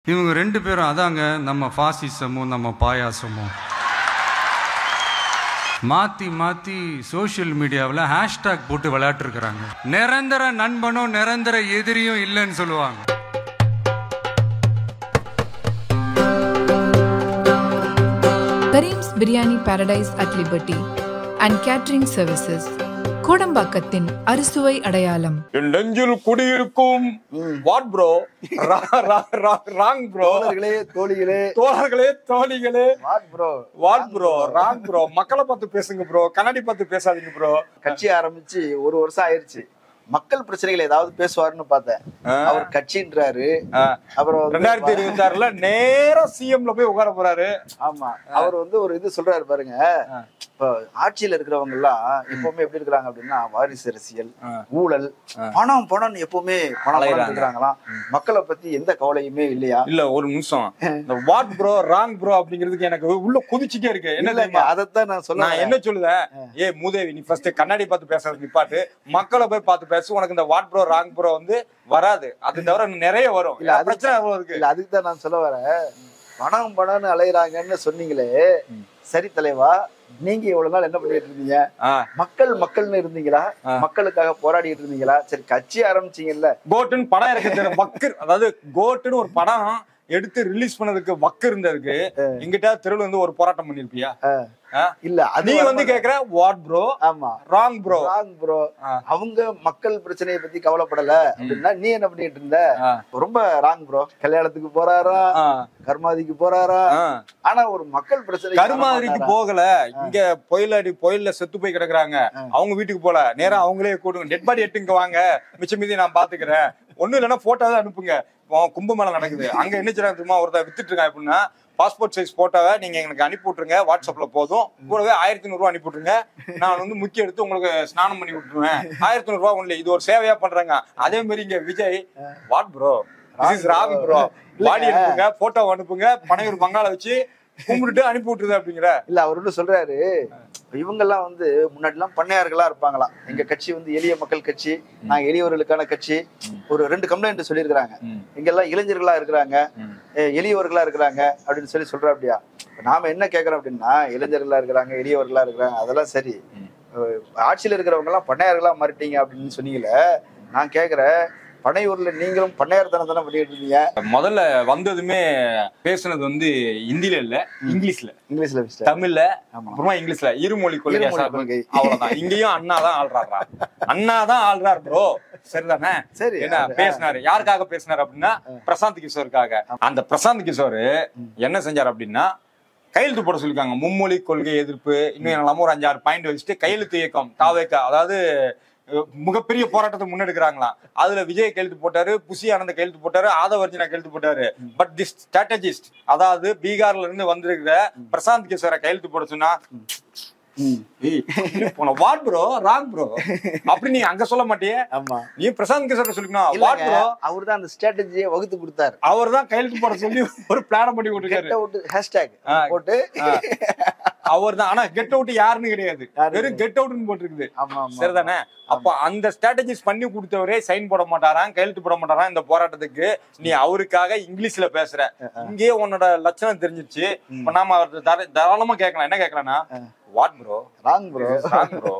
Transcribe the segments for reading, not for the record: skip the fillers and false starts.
இவங்க ரெண்டு பேரும் அதாங்க நம்ம ஃபாசிசமும் நம்ம பாயாசமும் மாத்தி மாத்தி சோசியல் மீடியாவில் ஹேஷ்டாக் போட்டு விளையாட்டுருக்கிறாங்க. நிரந்தர நண்பனும் நிரந்தர எதிரியும் இல்லைன்னு சொல்லுவாங்க. Kareem's Biryani Paradise at Liberty and Catering Services. கோடம்பாக்கத்தின் அறுசுவை அடையாளம். நெஞ்சில் குடியிருக்கும் வாட் ப்ரோ ராங் ப்ரோ தோழர்களே தோழிகளே வாட் ப்ரோ ராங் ப்ரோ. மக்களை பார்த்து பேசுங்க ப்ரோ, கண்ணாடி பார்த்து பேசாதீங்க ப்ரோ. கட்சி ஆரம்பிச்சு ஒரு வருஷம் ஆயிருச்சு. மக்கள் பிரச்சனைகள் ஏதாவது பேசுவாருன்னு பார்த்தேன். அவர் கட்சின்றாரு. அப்புறம் 2026ல நேரா சிஎம்ல போய் உட்கார போறாரு. ஆமா, அவர் ஒரு இது சொல்றாரு பாருங்க. இப்ப ஆட்சியில இருக்கிறவங்க எல்லாம் எப்பவுமே எப்படி இருக்கிறாங்க அப்படின்னா, வாரிசு அரசியல், ஊழல், பணம் பணம்னு எப்பவுமே பணம் இருக்கிறாங்களாம். மக்களை பத்தி எந்த கவலையுமே இல்லையா? இல்ல ஒரு நிமிஷம், இந்த வாட் ப்ரோ ராங் ப்ரோ அப்படிங்கிறதுக்கு எனக்கு உள்ள கொதிச்சுட்டே இருக்கு. என்ன தெரியுமா, அதைத்தான் நான் சொல்ல என்ன சொல்லுவேன், ஏ மூதேவி நீ ஃபர்ஸ்ட் கண்ணாடி பார்த்து பேசுறது நிப்பாட்டு, மக்களை போய் பார்த்து பேச. உனக்கு இந்த வாட் ப்ரோ ராங் ப்ரோ வராது. அது தவிர நிறைய வரும். இல்ல பிரச்சனை இருக்கு. இல்ல அதுக்கு தான் நான் சொல்ல வரேன். பணம் பணம்னு அலையிறாங்கன்னு சொன்னீங்களே, சரி தலைவா, நீங்க இவ்வளவு நாள் என்ன பண்ணிட்டு இருந்தீங்க? மக்கள்னு இருந்தீங்களா? மக்களுக்காக போராடிட்டு இருந்தீங்களா? சரி, கட்சி ஆரம்பிச்சீங்கல்ல, கோட்டுன்னு படம் இருக்கு. வக்கு, அதாவது கோட்டுன்னு ஒரு படம் எடுத்து ரிலீஸ் பண்ணதுக்கு வக்கு இருந்ததுக்கு எங்கிட்ட தெருவில் ஒரு போராட்டம் பண்ணிருப்பியா? இல்ல நீ கேக்குற வாட் ப்ரோ, ஆமா ராங் ப்ரோ. அவங்க மக்கள் பிரச்சனையை பத்தி கவலைப்படல அப்படின்னா நீ என்ன பண்ணிட்டு இருந்த? ரொம்ப ராங் ப்ரோ. கல்யாணத்துக்கு போறாரா, கர்மாதிக்கு போறாரா, ஆனா ஒரு மக்கள் பிரச்சனை. கர்மாதிக்கு போகல, இங்க புயல்ல செத்து போய் கிடக்குறாங்க. அவங்க வீட்டுக்கு போல, நேரா அவங்களே கூடுங்க, டெட் பாடி எடுத்து இங்க வாங்க, மிச்சம் மீதி நான் பாத்துக்கிறேன், ஒண்ணும் இல்லைன்னா போட்டோதான் அனுப்புங்க. கும்பமேளா நடக்குது, அங்க என்ன செய்யறாங்க தெரியுமா, ஒருத்தர் வித்துட்டு இருக்கான். எப்படின்னா, பாஸ்போர்ட் சைஸ் போட்டோவை நீங்க எனக்கு அனுப்பி விட்டுருங்க, வாட்ஸ்அப்ல போதும், கூடவே 1500 அனுப்பி விட்டுருங்க, நான் முக்கிய எடுத்து உங்களுக்கு ஸ்நானம் பண்ணி விட்டுருவேன், 1500 ஒன்லி. இது ஒரு சேவையா பண்றாங்க. அதே மாதிரி இங்க Vijay what bro wrong bro, body அனுப்புங்க, போட்டோ அனுப்புங்க, பனையூர் பங்காள வச்சு கும்பிட்டுட்டு அனுப்பி விட்டுருது அப்படிங்கிற. இல்ல அவரு சொல்றாரு, இவங்க எல்லாம் முன்னாடி எல்லாம் பண்ணையார்களா இருப்பாங்களாம். எங்க கட்சி எளிய மக்கள் கட்சி, நாங்க எளியவர்களுக்கான கட்சி. ஒரு 2 கம்ப்ளைண்ட் சொல்லியிருக்கிறாங்க. இங்கெல்லாம் இளைஞர்களா இருக்கிறாங்க, எளியவர்களா இருக்கிறாங்க அப்படின்னு சொல்றா. அப்படியா, நாம என்ன கேக்குறோம் அப்படின்னா, இளைஞர்களா இருக்கிறாங்க, எளியவர்களா இருக்கிறாங்க, அதெல்லாம் சரி. ஆட்சியில இருக்கிறவங்க எல்லாம் பண்ணையார்களா மாறிட்டீங்க அப்படின்னு சொன்னீங்கல்ல. நான் கேக்குறேன், பனையூர்ல நீங்களும் பண்ணையார்த்தனம் தானே பண்ணிட்டு இருந்தீங்க? முதல்ல வந்ததுமே பேசுனது ஹிந்தில இல்ல, இங்கிலீஷ்ல தமிழ்ல, அப்புறமா இங்கிலீஷ்ல. இருமொழி கொள்கை அவ்வளவுதான். இங்கேயும் அண்ணாதான் ஆள்றாரா, அண்ணாதான் ஆள்றாரு ப்ரோ. சரிதானே? சரி, என்ன பேசினாரு, யாருக்காக பேசினாரு அப்படின்னா, பிரசாந்த் கிஷோருக்காக. அந்த பிரசாந்த் கிஷோர் என்ன செஞ்சாரு அப்படின்னா, கையெழுத்து போட சொல்லிருக்காங்க. மும்மொழி கொள்கை எதிர்ப்பு, இன்னும் எல்லாமே ஒரு 5-6 பாயிண்ட் வச்சுட்டு கையெழுத்து இயக்கம் தாவேக்கா, அதாவது மிகப்பெரிய போராட்டத்தை முன்னெடுக்கிறாங்களாம். அதுல விஜய் கையெழுத்து போட்டாரு, புசி ஆனந்த கையெழுத்து போட்டாரு, ஆதவர்ஜினா கையெழுத்து போட்டாரு. பட் திஸ் ஸ்ட்ராட்டஜிஸ்ட், அதாவது பீகார்ல இருந்து வந்திருக்கிற பிரசாந்த் கிஷோரை கையெழுத்து போட சொன்னா, வாட் ப்ரோ ராங் ப்ரோ அப்படி நீ அங்க சொல்ல மாட்டியே. நீ பிரசாந்த் கிஷோர் சொல்லிக்கணும், வாட் ப்ரோ. அவர் தான் அந்த ஸ்ட்ராட்டஜியை வகுத்து கொடுத்தாரு. அவர் தான் கையெழுத்து போட சொல்லி ஒரு பிளான் பண்ணி கொடுத்தாரு. ஹேஷ்டேக் போட்டு அவர் தான். ஆனா கெட் அவுட் யாருன்னு கிடையாது, வெறும் கெட் அவுட்னு போட்டுருக்குது. சரிதானே? அப்ப அந்த ஸ்ட்ராட்டஜிஸ் பண்ணி கொடுத்தவரே சைன் போட மாட்டாராம், கையெழுத்து போட மாட்டாராம் இந்த போராட்டத்துக்கு. நீ அவருக்காக இங்கிலீஷ்ல பேசுற, இங்கேயே உன்னோட லட்சணம் தெரிஞ்சிருச்சு. இப்ப நாம அவர் தாராளமா கேட்கலாம். என்ன கேட்கலாம்னா, வாட் ப்ரோ ராங் ப்ரோ.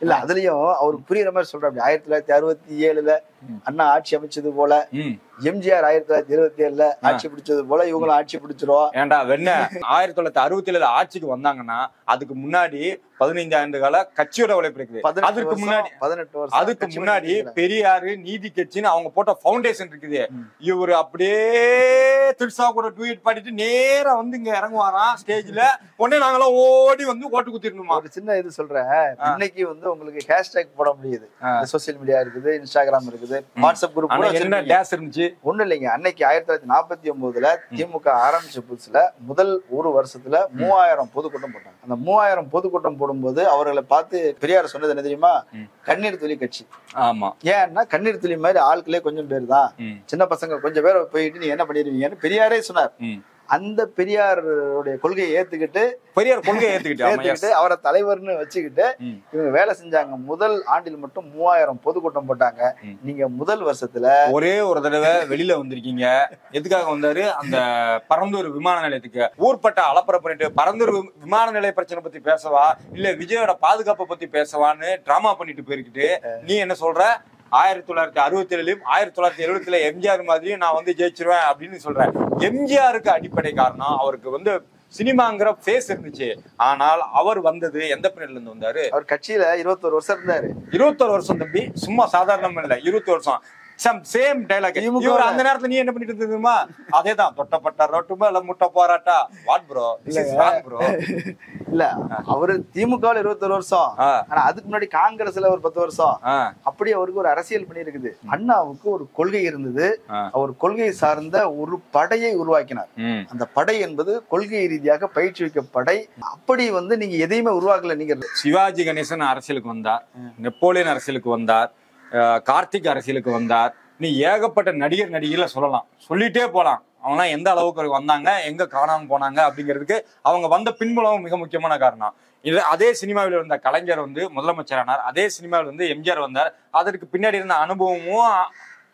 இல்ல அதுலயும் அவருக்கு புரியுற மாதிரி சொல்றாரு. 1967ல அண்ணா ஆட்சி அமைச்சது போல, எம்ஜிஆர் 1977ல ஆட்சி பிடிச்சது போல இவங்களும் ஆட்சி பிடிச்சிருவோம். ஏண்டா வெண்ண 1967ல ஆட்சிக்கு வந்தாங்கன்னா அதுக்கு முன்னாடி 15 ஆண்டு கால கட்சியோட உழைப்பு இருக்குது. அதுக்கு முன்னாடி 18 வருஷம், அதுக்கு முன்னாடி பெரியாரு நீதி கட்சின்னு அவங்க போட்ட பவுண்டேஷன் இருக்குது. இவரு அப்படியே திருசா கூட ட்வீட் பாடிட்டு நேரா இங்க இறங்குவாராம் ஸ்டேஜ்ல. உடனே நாங்களாம் ஓடி ஓட்டு குத்திரணுமா. ஒரு சின்ன இது சொல்றேன். இன்னைக்கு உங்களுக்கு ஹேஷ்டேக் போட முடியுது. சோசியல் மீடியா இருக்குது, இன்ஸ்டாகிராம் இருக்குது, வாட்ஸ்அப் குரூப் இருந்துச்சு. ஒண்ணு இல்லைங்க. அன்னைக்கு 1949ல திமுக ஆரம்பிச்ச புதுசுல முதல் ஒரு வருஷத்துல 3000 பொதுக்கூட்டம் போட்டாங்க. அந்த 3000 பொதுக்கூட்டம் போடும்போது அவர்களை பார்த்து பெரியார் சொன்னது என்ன தெரியுமா? கண்ணீர் துளி கட்சி. ஆமா, ஏன்னா கண்ணீர் துளி மாதிரி ஆட்களே கொஞ்சம் பேர் தான், சின்ன பசங்க கொஞ்சம் பேர் போயிட்டு நீ என்ன பண்ணிருவீங்கன்னு பெரியாரே சொன்னார். அந்த பெரியாருடைய கொள்கையை ஏத்துக்கிட்டு பெரியார் கொள்கையை ஏத்துக்கிட்டு அவரை தலைவர்னு வச்சுக்கிட்டு இவங்க வேலை செஞ்சாங்க. முதல் ஆண்டில் மட்டும் 3000 பொதுக்கூட்டம் போட்டாங்க. நீங்க முதல் வருஷத்துல ஒரே ஒரு தடவை வெளியில வந்திருக்கீங்க. எதுக்காக வந்தாரு? அந்த பரந்தூர் விமான நிலையத்துக்கு ஊர்பட்ட அலப்பறை பண்ணிட்டு பரந்தூர் விமான நிலைய பிரச்சனை பத்தி பேசவா இல்ல விஜயோட பாதுகாப்பை பத்தி பேசவான்னு டிராமா பண்ணிட்டு போயிருக்கிட்டு நீ என்ன சொல்ற? 1967 1970 எம்ஜிஆர் மாதிரியும் நான் வந்து ஜெயிச்சிருவேன் அப்படின்னு சொல்றேன். எம்ஜிஆருக்கு அடிப்படை காரணம் அவருக்கு சினிமாங்கிற ஃபேஸ் இருந்துச்சு. ஆனால் அவர் வந்தது எந்த பின்னணியில இருந்து வந்தாரு? அவர் கட்சியில 21 வருஷம் இருந்தாரு. 21 வருஷம் தம்பி, சும்மா சாதாரணம் இல்ல. 21 வருஷம் சேம் டைலாக். அந்த நேரத்துல நீ என்ன பண்ணிட்டு இருந்ததுமா? அதேதான், தொட்டப்பட்ட ரோட்டுமா இல்ல முட்டை போராட்டா வாட் ப்ரோ ப்ரோ. இல்ல அவரு திமுகவில் 21 வருஷம், ஆனா அதுக்கு முன்னாடி காங்கிரஸ்ல ஒரு 10 வருஷம். அப்படியே அவருக்கு ஒரு அரசியல் பண்ணி இருக்குது. அண்ணாவுக்கு ஒரு கொள்கை இருந்தது. அவர் கொள்கை சார்ந்த ஒரு படையை உருவாக்கினார். அந்த படை என்பது கொள்கை ரீதியாக பயிற்சி வைக்க படை. அப்படி நீங்க எதையுமே உருவாக்கல. நீங்க சிவாஜி கணேசன் அரசியலுக்கு வந்தார், நெப்போலியன் அரசியலுக்கு வந்தார், கார்த்திக் அரசியலுக்கு வந்தார். நீ ஏகப்பட்ட நடிகர் நடிகைகளை சொல்லலாம், சொல்லிட்டே போலாம். அவங்க எந்த அளவுக்கு வந்தாங்க, எங்க காணாம போனாங்க அப்படிங்கிறதுக்கு அவங்க வந்த பின்புலம் மிக முக்கியமான காரணம். இது அதே சினிமாவில் இருந்த கலைஞர் முதலமைச்சரானார், அதே சினிமாவில் எம்ஜிஆர் வந்தார். அதற்கு பின்னாடி இருந்த அனுபவமும்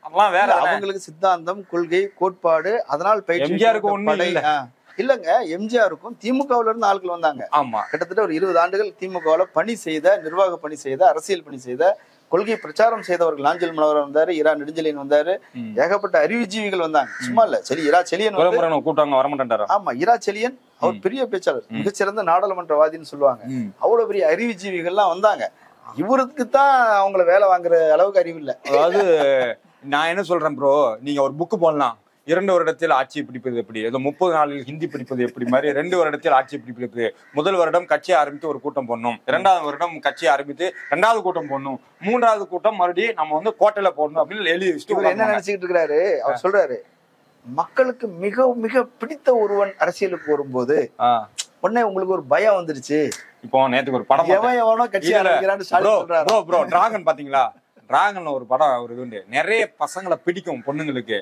அதெல்லாம் வேற. அவங்களுக்கு சித்தாந்தம், கொள்கை, கோட்பாடு, அதனால் எம்ஜிஆருக்கு ஒண்ணு இல்லங்க. எம்ஜிஆருக்கும் திமுகவுல இருந்து ஆட்கள் வந்தாங்க. ஆமா, கிட்டத்தட்ட ஒரு 20 ஆண்டுகள் திமுகவுல பணி செய்த, நிர்வாக பணி செய்த, அரசியல் பணி செய்த, கொள்கை பிரச்சாரம் செய்தவர்கள். நாஞ்சில் மனோகரன் வந்தாரு, இரா நெடுஞ்செழியன் வந்தாரு, ஏகப்பட்ட அறிவுஜீவிகள் வந்தாங்க. சும்மா இல்ல. சரி, இரா செழியன் கூட்டாங்க வரமாட்டாரு. ஆமா, இரா செழியன் அவர் பெரிய பேச்சாளர், மிகச்சிறந்த நாடாளுமன்றவாதின்னு சொல்லுவாங்க. அவ்வளவு பெரிய அறிவுஜீவிகள்லாம் வந்தாங்க. இவருக்கு தான் அவங்கள வேலை வாங்குற அளவுக்கு அறிவு இல்லை. அதாவது நான் என்ன சொல்றேன் ப்ரோ, நீங்க ஒரு புக்கு போடலாம். 2 வருடத்தில் ஆட்சி பிடிப்பது எப்படி, ஏதோ 30 நாளில் ஹிந்தி பிடிப்பது எப்படி மாதிரி 2 வருடத்தில் ஆட்சி பிடிப்பது. முதல் வருடம் கட்சியை ஆரம்பித்து ஒரு கூட்டம் போடணும், 2வது வருடம் கட்சியை ஆரம்பித்து 2வது கூட்டம் போடணும், 3வது கூட்டம் மறுபடியும் நம்ம கோட்டையில போடணும் அப்படின்னு எழுதி வச்சுட்டு என்ன நினைச்சுக்கிட்டு இருக்கிறாரு? அவர் சொல்றாரு, மக்களுக்கு மிக மிக பிடித்த ஒருவன் அரசியலுக்கு வரும்போது உடனே உங்களுக்கு ஒரு பயம் வந்துருச்சு. இப்போ நேத்துக்கு ஒரு படம் எவனோ கட்சி ஆரம்பிக்கிறான்னு ப்ரோ டிராகன் பாத்தீங்களா? டிராகன்ல ஒரு படம் ஒரு இது நிறைய பசங்களை பிடிக்கும், பொண்ணுங்களுக்கு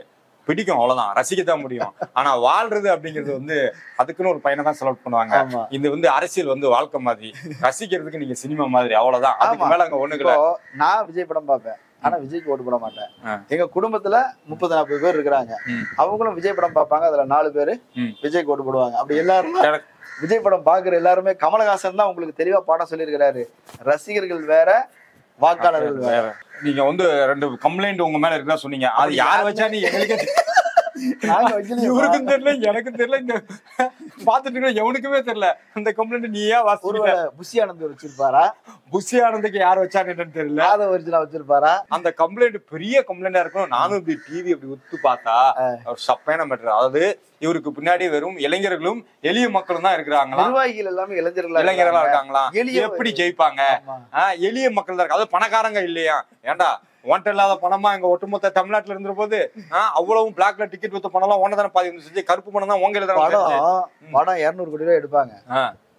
பிடிக்கும், அவ்வளவுதான், ரசிக்கத்தான் முடியும். ஆனா வாழ்றது அப்படிங்கிறது அதுக்குன்னு ஒரு பையனை தான் செலக்ட் பண்ணுவாங்க. இது அரசியல் வாழ்க்கை மாதிரி, ரசிக்கிறதுக்கு நீங்க சினிமா மாதிரி, அவ்வளவுதான். அதுக்கு மேல அங்க ஒண்ணுக்குள்ள. நான் விஜய் படம் பார்ப்பேன், ஆனா விஜய்க்கு ஓட்டு போட மாட்டேன். எங்க குடும்பத்துல 30-40 பேர் இருக்கிறாங்க. அவங்களும் விஜய் படம் பார்ப்பாங்க. அதுல 4 பேரு விஜய்க்கு ஓட்டு போடுவாங்க. அப்படி எல்லாரும் விஜய் படம் பாக்குற எல்லாருமே கமலஹாசன் தான் உங்களுக்கு தெளிவா பாடம் சொல்லியிருக்கிறாரு. ரசிகர்கள் வேற, வாக்காளர்கள் வேற. நீங்க 2 கம்ப்ளைண்ட் உங்க மேல இருக்கா சொன்னீங்க. அது யார வச்சா நீ எங்களுக்கே இவருக்கும் தெரியல, எனக்கும் தெரியல, இங்க பாத்துட்டு எவனுக்குமே தெரியல. அந்த கம்ப்ளைண்ட் நீயா வாசிச்ச? புஷி ஆனந்த் வச்சிருப்பாரா? புஷி ஆனந்துக்கு யார் வச்சான்னு தெரியல. வச்சிருப்பாரா? அந்த கம்ப்ளைண்ட் பெரிய கம்ப்ளைண்டா இருக்கும். நானும் டிவி அப்படி உத்து பார்த்தா ஒரு சப்பையான மேட்டர். அதாவது இவருக்கு பின்னாடி வெறும் இளைஞர்களும் எளிய மக்களும் தான் இருக்கிறாங்களா? நிர்வாகிகள் எல்லாமே இளைஞர்களா இருக்காங்களா? எப்படி ஜெயிப்பாங்க? எளிய மக்கள் தான் இருக்கு. அது பணக்காரங்க இல்லையா? ஏண்டா ஒன்ட்ட இல்லாத பணமா எங்க ஒட்டுமொத்த தமிழ்நாட்டுல இருந்த போது அவ்வளவு பிளாக்ல டிக்கெட் வித்த பணம் எல்லாம் ஒன்னதான பாதி செஞ்சு, கருப்பு பணம் தான் உங்க படம் 200 கோடி ரூபாய் எடுப்பாங்க.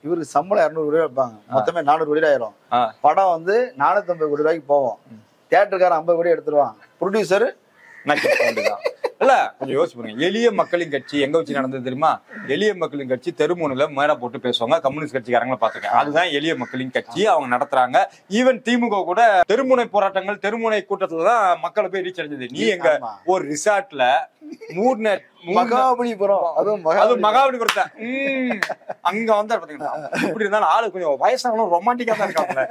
இவருக்கு சம்பளம் 200 கோடி ரூபாய் எடுப்பாங்க. மொத்தமே 400 கோடி ரூபாய் ஆயிரும். படம் 450 கோடி ரூபாய்க்கு போவோம். தியேட்டருக்காரன் 50 கோடி எடுத்துருவான். ப்ரொடியூசர் இல்ல, கொஞ்சம் யோசிச்சு பாருங்க. எளிய மக்களின் கட்சி எங்க வச்சு நடந்தது தெரியுமா? எளிய மக்களின் கட்சி தெருமுனையில மேடை போட்டு பேசுவாங்க. கம்யூனிஸ்ட் கட்சிக்காரங்களை பாத்துருக்கேன். அதுதான் எளிய மக்களின் கட்சி. அவங்க நடத்துறாங்க. ஈவன் திமுக கூட தெருமுனை போராட்டங்கள், தெருமுனை கூட்டத்துலதான் மக்களை போய் ரீச் அடைஞ்சது. நீ எங்க ஒரு ரிசார்ட்ல மகாபலிபுரம், அதுவும் மகாபலிபுரத்தை அங்க பாத்தீங்கன்னா இப்படி இருந்தாலும் ஆளு கொஞ்சம் வயசானாலும் ரொமான்டிக்கா தான் இருக்காங்க.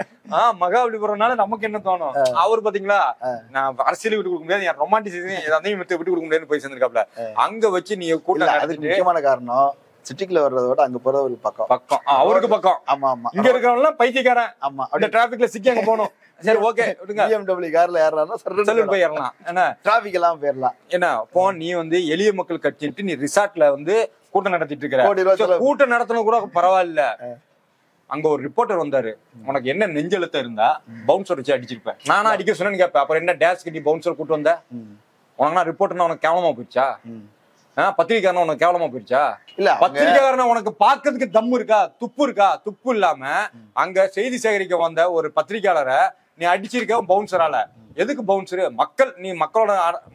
மகாபலிபுரம்னால நமக்கு என்ன தோணும்? அவரு பாத்தீங்களா, நான் அரசியல் விட்டு கொடுக்க முடியாது, ரொமான்டிசிசம் எதையும் விட்டு கொடுக்க முடியாதுன்னு போய் சேர்ந்திருக்காப்ல. அங்க வச்சு நீ கூட்டம். அதுக்கு முக்கியமான காரணம் சிட்டிக்குள்ள வர்றதை விட அங்க போறது ஒரு பக்கம். அவருக்கு பக்கம். ஆமா ஆமா. இங்க இருக்கிறவங்க பைத்தியக்காரன். ஆமா, இந்த டிராபிக்ல சிக்கி அங்க போகணும். சரி, ஓகே, BMW கார்ல ஏறலாம், போய் ஏறலாம். என்ன டிராபிக் எல்லாம் போயிடலாம். என்ன போன் நீ எளிய மக்கள் கட்சிட்டு நீ ரிசார்ட்ல கூட்டம் நடத்திட்டு இருக்கிற. கூட்டம் நடத்தணும் கூட பரவாயில்ல. அங்க ஒரு ரிப்போர்ட்டர் வந்தாரு. உனக்கு என்ன நெஞ்செழுத்த இருந்தா பவுன்சர் வச்சு அடிச்சிருப்பேன். நானா அடிக்க சொன்னேன்னு கேட்பேன். அப்புறம் என்ன டேஸ் கட்டி பவுன்சர் கூட்டு வந்த? உனக்கு ரிப்போர்ட்டர்னா உனக்கு கேவலமா போயிடுச்சா? பத்திரிக்காரனா உனக்கு கேவலமா போயிடுச்சா? இல்ல, பத்திரிக்காரனா உனக்கு பாக்குறதுக்கு தம்மு இருக்கா, துப்பு இருக்கா? துப்பு இல்லாம அங்க செய்தி சேகரிக்க வந்த ஒரு பத்திரிகையாளரை நீ அடிச்சிருக்க பவுன்சரால. எதுக்கு பவுன்சர்? நீ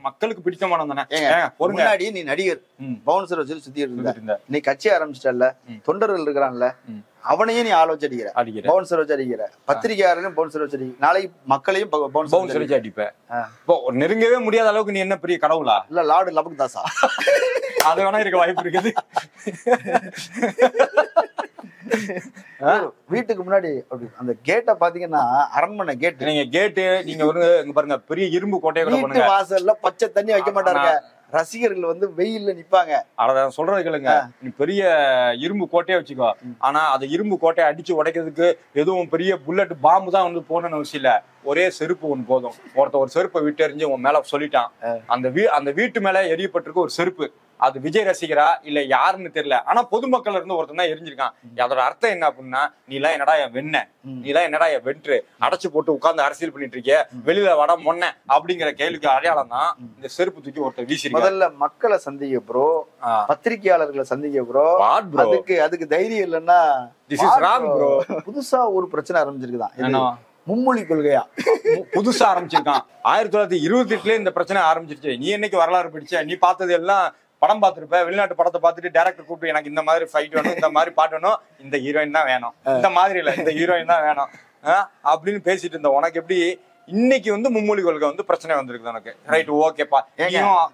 மக்களுக்கு பிடித்தமானவன் தானே. முன்னாடி நீ நடிகர் பவுன்சர் வச்சு சுத்திட்டு இருந்த, நீ கட்சி ஆரம்பிச்சிட்டல, தொண்டர்கள் இருக்கிறான்ல, அவனையும் நீ ஆள் வச்சு அடிக்கிற, பவுன்சர் வச்சு அடிக்கிற, பத்திரிகையாளரையும் பவுன்சர் வச்சு அடிக்கிற, நாளைக்கு மக்களையும் பவுன்சர் வச்சு அடிப்ப. இப்போ நெருங்கவே முடியாத அளவுக்கு நீ என்ன பெரிய கடவுளா? இல்ல லார்டு லபக் தாசா? அது வேணா இருக்க வாய்ப்பு இருக்குது. வீட்டுக்கு முன்னாடி அந்த கேட்ட பாத்தீங்கன்னா அரண்மனை கேட். நீங்க பாருங்க, பெரிய இரும்பு கோட்டையை கூட பாருங்க. வாசல்ல பச்சை தண்ணி வைக்க மாட்டாங்க, ரசிகர்கள் வந்து வெயில்ல நிப்பாங்க. அத சொல்றது கேளுங்க, நீ பெரிய இரும்பு கோட்டையை வச்சுக்கோ, ஆனா அந்த இரும்பு கோட்டையை அடிச்சு உடைக்கிறதுக்கு எதுவும் பெரிய புல்லட் பாம்பு தான் வந்து போகணும்னு அவசியம் இல்ல. ஒரே செருப்பு ஒண்ணு போதும். ஒரு செருப்பை விட்டு எறிஞ்சு உன் மேல சொல்லிட்டான், அந்த வீட்டு மேல எரியப்பட்டிருக்கு ஒரு செருப்பு. அது விஜய் ரசிகரா இல்ல யாருன்னு தெரியல, ஆனா பொதுமக்கள் இருந்து ஒருத்தன் தான் எரிஞ்சிருக்கான். அதோட அர்த்தம் என்ன அப்படின்னா, நீ எல்லாம் என்னடா என் வெண்ண, நீ எல்லாம் என்னடா என் வென்று அடைச்சு போட்டு உட்கார்ந்து அரசியல் பண்ணிட்டு இருக்கிய, வெளியில வட மொன்ன அப்படிங்கிற கேள்விக்கு அடையாளம் தான் இந்த செருப்பு தூக்கி ஒருத்தர் வீசி. முதல்ல மக்களை சந்திக்க ப்ரோ, பத்திரிகையாளர்களை சந்திக்க ப்ரோ, அதுக்கு தைரியம் இல்லைன்னா புதுசா ஒரு பிரச்சனை ஆரம்பிச்சிருக்குதான். மும்மொழி கொள்கையா புதுசா ஆரம்பிச்சிருக்கான். 1928 இந்த பிரச்சனை ஆரம்பிச்சிருச்சு. நீ என்னைக்கு வரலாறு படிச்ச? நீ பார்த்தது எல்லாம் படம் பார்த்திருப்ப, வெளிநாட்டு படத்தை பார்த்துட்டு டைரக்டர் கூப்பிட்டு எனக்கு இந்த மாதிரி ஃபைட் வேணும், இந்த மாதிரி பாட்டு வேணும், இந்த ஹீரோயின் தான் வேணும், இந்த மாதிரி இல்ல இந்த ஹீரோயின் தான் வேணும் அப்படின்னு பேசிட்டு இருந்த உனக்கு எப்படி இன்னைக்கு வந்து மும்மொழி கொள்கை வந்து பிரச்சனை வந்திருக்கு உனக்கு? ரைட், ஓகேப்பா.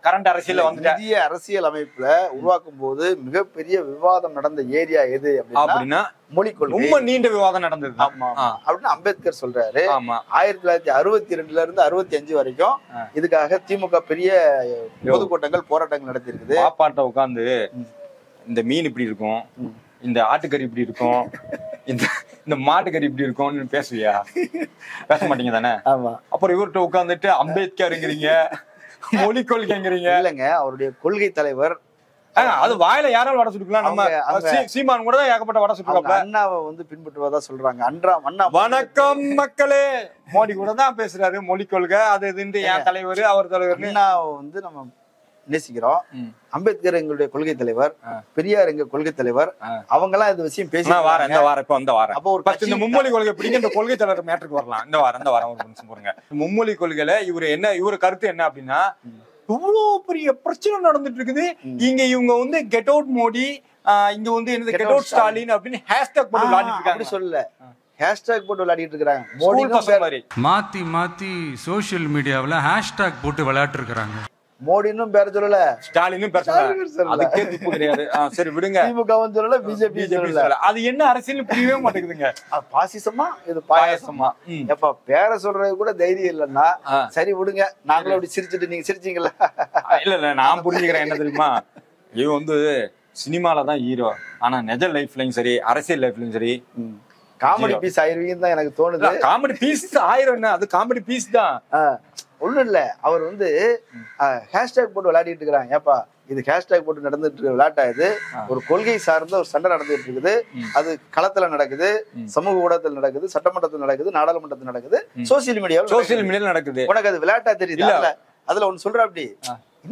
கரண்ட் அரசியல் வந்து இந்திய அரசியல் அமைப்புல உருவாக்கும் போது மிகப்பெரிய விவாதம் நடந்த ஏரியா எது அப்படின்னா மொழி கொள்கை. ரொம்ப நீண்ட விவாதம் நடந்தது அப்படின்னு அம்பேத்கர் சொல்றாரு. 1962 இருந்து 65 வரைக்கும் இதுக்காக திமுக பெரிய பொதுக்கூட்டங்கள் போராட்டங்கள் நடத்தி இருக்குது. பாப்பாட்ட உட்காந்து இந்த மீன் இப்படி இருக்கும், இந்த ஆட்டுக்கறி இப்படி இருக்கும், இந்த மாட்டுக்கறி இப்படி இருக்கும்னு பேசுவியா? பேச மாட்டீங்க தானே. அப்புறம் இவர்கிட்ட உட்கார்ந்துட்டு அம்பேத்கர்ங்கிறீங்க, மொழி கொள்கைங்கிறீங்க. இல்லங்க, அவருடைய கொள்கை தலைவர் அது வாயில யாராலும் வட சுட்டுக்கலாம். நம்ம சீமான் கூட தான் ஏகப்பட்ட வட சுட்டுருக்காங்க. அண்ணாவை வந்து பின்பற்றுவதா சொல்றாங்க. அண்ணா வணக்கம் மக்களே, மோடி கூட தான் பேசுறாரு மொழி கொள்கை அது இதுன்னு. என் தலைவர் அவர் தலைவர். அண்ணாவை வந்து நம்ம நேசிக்கிறோம். அம்பேத்கர் எங்களுடைய கொள்கை தலைவர், பெரியார் எங்க கொள்கை தலைவர். அவங்க எல்லாம் இந்த விஷயம் பேசி அப்போ ஒரு மும்மொழி கொள்கை பிடிக்க இந்த கொள்கை தலைவர் மேட்டருக்கு வரலாம். இந்த வாரம் ஒரு நிமிஷம் பாருங்க. மும்மொழி கொள்கையில இவரு கருத்து என்ன அப்படின்னா, இவ்வளவு பெரிய பிரச்சனை நடந்துட்டு இருக்குது இங்க, இவங்க வந்து கெட் அவுட் மோடி, இங்க வந்து என்னது கெட் அவுட் ஸ்டாலின் அப்படின்னு ஹேஷ்டாக் போட்டு விளையாடிட்டு இருக்காங்க. சொல்லல, ஹேஷ்டாக் போட்டு விளையாடிட்டு இருக்காங்க. மாத்தி சோசியல் மீடியாவில் ஹேஷ்டாக் போட்டு விளையாட்டு இருக்காங்க. மோடினும் பேர சொல்லல, ஸ்டாலினும் பேர சொல்லல, அதுக்கே துப்பு கிடையாது. சரி விடுங்க. திமுகவும் சொல்லல, பிஜேபி சொல்லல. அது என்ன அரசியல் புரியவே மாட்டேங்குதுங்க. பாசிசமா இது பாயாசமா? எப்ப பேர சொல்றது கூட தைரியம் இல்லைன்னா சரி விடுங்க, நாங்களும் அப்படி சிரிச்சுட்டு நீங்க சிரிச்சீங்களா? இல்ல நான் புரிஞ்சுக்கிறேன். என்ன தெரியுமா, இவன் வந்து சினிமாலதான் ஹீரோ, ஆனா நிஜ லைஃப்லயும் சரி அரசியல் லைஃப்லயும் சரி காமெடி பீஸ் ஆயிருவீங்கன்னு தான் எனக்கு தோணுது. காமெடி பீஸ் ஆயிரம் என்ன, அது காமெடி பீஸ் தான். ஒண்ணும் இல்ல, அவர் வந்து ஹேஷ்டாக் போட்டு விளையாடிட்டு இருக்கிறாங்க. ஏப்பா இது ஹேஷ்டாக் போட்டு நடந்துட்டு இருக்க விளையாட்டா? இது ஒரு கொள்கை சார்ந்த ஒரு சண்டை நடந்துட்டு இருக்குது. அது களத்துல நடக்குது, சமூக ஊடகத்தில் நடக்குது, சட்டமன்றத்தில் நடக்குது, நாடாளுமன்றத்தில் நடக்குது, சோசியல் மீடியாவில் நடக்குது. உனக்கு அது விளையாட்டா தெரியுது? அதுல ஒண்ணு சொல்ற, அப்படி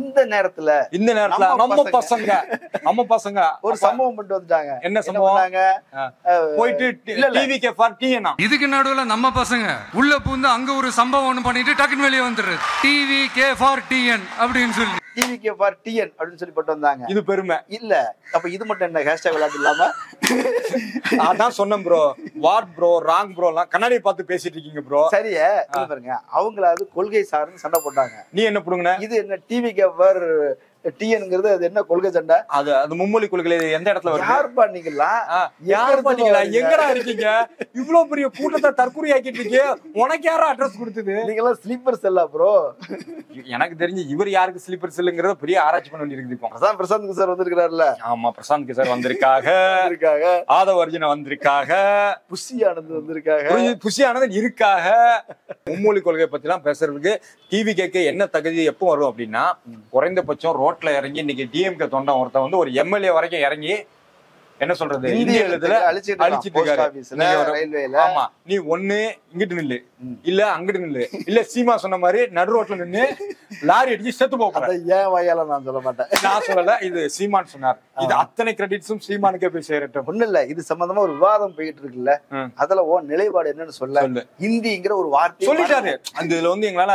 இந்த நேரத்துல நம்ம பசங்க ஒரு சம்பவம் பண்ணிட்டு வந்துட்டாங்க. என்ன சம்பவம்? போயிட்டு இதுக்கு நடுவுல நம்ம பசங்க உள்ள பூந்து அங்க ஒரு சம்பவம் ஒண்ணு பண்ணிட்டு டக்குன்னு வெளியே வந்துடுறது. TVK for TN அப்படின்னு சொல்லி TVK for TN அப்படின்னு சொல்லி போட்டு வந்தாங்க. இது பெருமை இல்ல. அப்ப இது மட்டும் என்ன ஹேஷ்டாக் விளையாட்டு இல்லாம? அதான் சொன்னேன் bro, what bro, wrong bro எல்லாம் கண்ணாடி பார்த்து பேசிட்டு இருக்கீங்க ப்ரோ. சரியா பாருங்க, அவங்களாவது கொள்கை சார்ந்து சண்டை போட்டாங்க. நீ என்ன புடுங்க? இது என்ன TVK for TNங்கிறது அது என்ன கொள்கை சண்டை? அது மும்மொழி கொள்கை எந்த இடத்துல வருது? யார்பா நீங்களா? எங்கடா இருக்கீங்க? இவ்வளவு பெரிய கூட்டத்தை தற்கொலை ஆக்கிட்டு இருக்கீங்க, உனக்கு யாரும் அட்ரஸ் கொடுத்தது? நீங்க எல்லாம் ஸ்லீப்பர் செல்லா ப்ரோ? எனக்கு தெரிஞ்சு இவர் யாருக்கு ஸ்லீப்பர் செல்லுங்கிறத பெரிய ஆராய்ச்சி பண்ண வேண்டியிருக்கு. இப்போ பிரசாந்த் கிஷோர் வந்திருக்காருல்ல? ஆமா, பிரசாந்த் கிஷோர் வந்திருக்காங்க, ஆதவ அர்ஜுனா வந்திருக்காங்க, புஷி ஆனந்த் வந்திருக்காங்க, புஷி ஆனந்த் இருக்காங்க. மும்மொழி கொள்கை பத்தி எல்லாம் பேசுறதுக்கு TVK என்ன தகுதி எப்போ வரும் அப்படின்னா, குறைந்தபட்சம் ரோட்ல இறங்கி இன்னைக்கு DMK தொண்டன் ஒருத்தன் வந்து ஒரு MLA வரைக்கும் இறங்கி என்ன சொல்றது இந்திய எழுத்துல அழிச்சிட்டு இருக்காரு. ஆமா, நீ ஒண்ணு இங்கிட்டு நில்லு, இல்ல அங்கிட்டு நில்லு, இல்ல சீமா சொன்ன மாதிரி நடு ரோட்ல நின்னு லாரி அடிச்சு செத்து போக. ஏன் வயல நான் சொல்ல மாட்டேன், நான் சொல்லல, இது சீமான் சொன்னார். இது அத்தனை கிரெடிட்ஸும் சீமானுக்கே போய் சேரட்டும். ஒண்ணு இல்ல, இது சம்பந்தமா ஒரு விவாதம் போயிட்டு இருக்குல்ல, அதுல நிலைப்பாடு என்னன்னு சொல்ல, இந்திங்கிற ஒரு வார்த்தை சொல்லிட்டாரு. அந்த இதுல வந்து எங்களால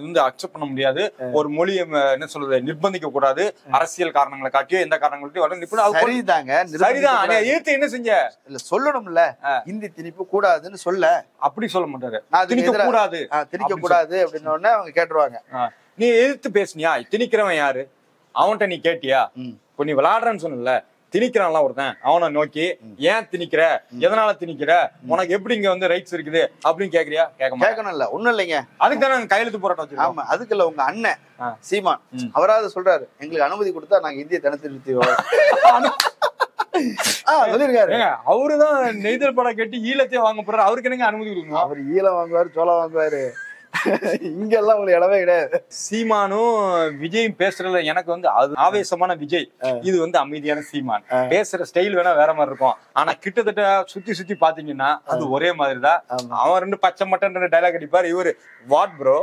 வந்து அக்செப்ட் பண்ண முடியாது, ஒரு மொழியை என்ன சொல்றது நிர்பந்திக்க கூடாது, அரசியல் காரணங்களை காட்டியோ எந்த காரணங்களையும் வர சரிதாங்க. சரிதான், ஏத்து என்ன செஞ்ச இல்ல சொல்லணும்ல, இந்தி திணிப்பு கூடாதுன்னு சொல்ல. அப்படி சொல்ல மாட்டாரு, திணிக்க கூடாது, திணிக்க கூடாது அப்படின்னு உடனே அவங்க கேட்டுருவாங்க. நீ எதிர்த்து பேசுனியா, திணிக்கிறவன் யாரு, அவன்கிட்ட நீ கேட்டியா? இப்ப நீ விளையாடுறன்னு சொன்னல, திணிக்கிறான்லாம் ஒருத்தன், அவனை நோக்கி ஏன் திணிக்கிற, எதனால திணிக்கிற, உனக்கு எப்படி இங்க வந்து ரைட்ஸ் இருக்குது அப்படின்னு கேக்குறியா? கேட்கணும் இல்ல, ஒண்ணும் இல்லைங்க. அதுக்கு தானே நாங்க கையெழுத்து போராட்டம் வச்சிருக்கோம். ஆமா, அதுக்கு இல்ல, உங்க அண்ணன் சீமான் அவராவது சொல்றாரு, எங்களுக்கு அனுமதி கொடுத்தா நாங்க இந்திய தனித்து நிறுத்திடுவோம் சொல்லிருக்காரு. அவருதான் நெய்தல் படம் கேட்டு ஈழத்தையே வாங்க போறாரு, அவருக்கு என்னங்க அனுமதி கொடுக்கணும்? அவர் ஈழம் வாங்குவாரு, சோளம் வாங்குவாரு, இங்க எல்லாம் உங்களுக்கு இடமே கிடையாது. சீமானும் விஜயும் பேசுறதுல எனக்கு வந்து அது ஆவேசமான விஜய், இது வந்து அமைதியான சீமான். பேசுற ஸ்டைல் வேணா வேற மாதிரி இருக்கும், ஆனா கிட்டத்தட்ட சுத்தி சுத்தி பாத்தீங்கன்னா அது ஒரே மாதிரிதான். அவன் ரெண்டு பச்சை மட்டன் டைலாக் அடிப்பாரு, இவரு வாட் ப்ரோ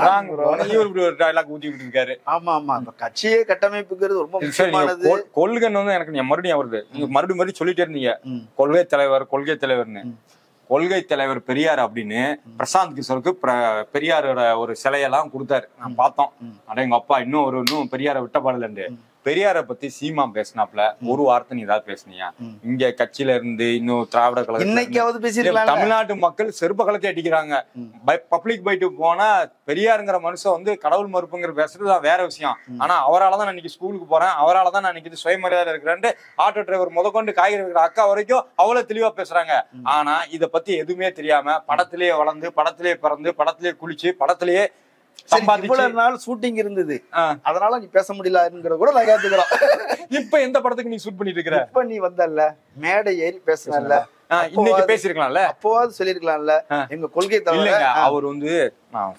ராங் ப்ரோ, இவரு இப்படி ஒரு டைலாக் ஊத்தி விட்டு இருக்காரு. ஆமா ஆமா, அந்த கட்சியே கட்டமைப்புங்கிறது ரொம்ப முக்கியமானது. கொள்கைன்னு வந்து எனக்கு மறுபடியும் வருது, நீங்க மறுபடியும் சொல்லிட்டே இருந்தீங்க கொள்கை தலைவர் கொள்கை தலைவர்னு. கொள்கை தலைவர் பெரியார் அப்படின்னு பிரசாந்த் கிஷோருக்கு பெரியாரோட ஒரு சிலையெல்லாம் கொடுத்தாரு, நான் பார்த்தோம். அட எங்க அப்பா இன்னும் பெரியாரை விட்ட பாடலண்டு. பெரியாரை பத்தி சீமா பேசினாப்ல ஒரு வார்த்தை நீ ஏதாவது பேசுனியா? இங்க கட்சியில இருந்து இன்னும் திராவிட கழகம் இன்னைக்காவது பேசிருக்கலாம். தமிழ்நாட்டு மக்கள் செருப்பு கலத்தி அடிக்கிறாங்க. பப்ளிக் பைட்டு போனா பெரியாருங்கிற மனுஷன் வந்து கடவுள் மறுப்புங்கிற பேசுறது வேற விஷயம். ஆனா அவரால்தான் நான் இன்னைக்கு ஸ்கூலுக்கு போறேன், அவரால்தான் நான் இன்னைக்கு சுயமரியாதை இருக்கிறேன், ஆட்டோ டிரைவர் முதற்கொண்டு காய்கறி இருக்கிற அக்கா வரைக்கும் அவ்வளவு தெளிவா பேசுறாங்க. ஆனா இத பத்தி எதுவுமே தெரியாம படத்திலேயே வளர்ந்து, படத்திலேயே பிறந்து, படத்திலேயே குளிச்சு, படத்திலேயே இவ்வளவு நாள் ஷூட்டிங் இருந்தது, அதனால நீ பேச முடியலங்கிற கூட நான் கேட்டுக்கிறோம். இப்ப எந்த படத்துக்கு நீ ஷூட் பண்ணிட்டு இருக்கிற? இப்ப நீ வந்தல்ல, மேடை ஏறி பேசினல்ல, இன்னைக்கு பேசிருக்கலாம்ல, அப்போவாது சொல்லிருக்கலாம்ல. எங்க கொள்கை தலைவர் அவர் வந்து